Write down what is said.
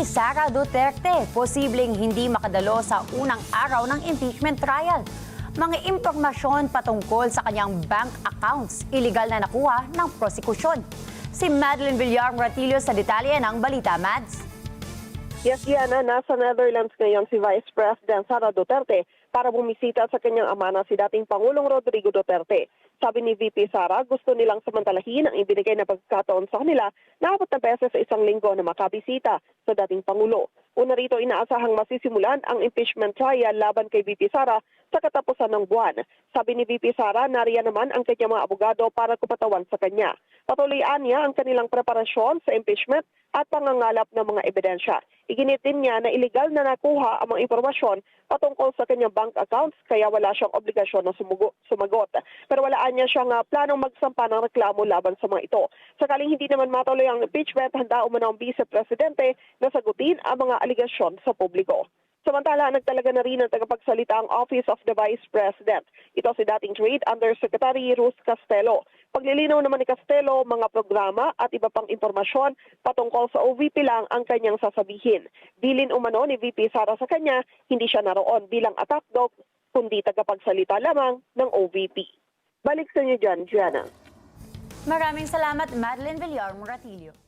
VP Sara Duterte posibleng hindi makadalo sa unang araw ng impeachment trial. Mga impormasyon patungkol sa kanyang bank accounts, iligal na nakuha ng prosekusyon. Si Madeline Villar Moratillo sa detalye ng balita, Mads. Yes, Diana, nasa Netherlands ngayon si Vice President Sara Duterte para bumisita sa kanyang ama na si dating Pangulong Rodrigo Duterte. Sabi ni VP Sara, gusto nilang samantalahin ang ibinigay na pagkakataon sa kanila na 4 na beses sa isang linggo na makabisita sa dating Pangulo. Una rito, inaasahang masisimulan ang impeachment trial laban kay VP Sara sa katapusan ng buwan. Sabi ni VP Sara, nariyan naman ang kanyang mga abogado para kupatawan sa kanya. Patuloyan niya ang kanilang preparasyon sa impeachment at pangangalap ng mga ebidensya. Iginit din niya na iligal na nakuha ang mga impormasyon patungkol sa kanyang bank accounts kaya wala siyang obligasyon na sumagot. Pero walaan niya siyang planong magsampa ng reklamo laban sa mga ito. Sakaling hindi naman matuloy ang impeachment, handa umano ang Vice Presidente na sagutin ang mga aligasyon sa publiko. Samantala, nagtalaga na rin ang tagapagsalita ang Office of the Vice President. Ito si dating Trade Undersecretary Ruth Castelo. Paglilinaw naman ni Castelo, mga programa at iba pang impormasyon patungkol sa OVP lang ang kanyang sasabihin. Bilin umano ni VP Sara sa kanya, hindi siya naroon bilang attack dog, kundi tagapagsalita lamang ng OVP. Balik sa inyo dyan, Gianna. Maraming salamat, Madeline Villar Moratillo.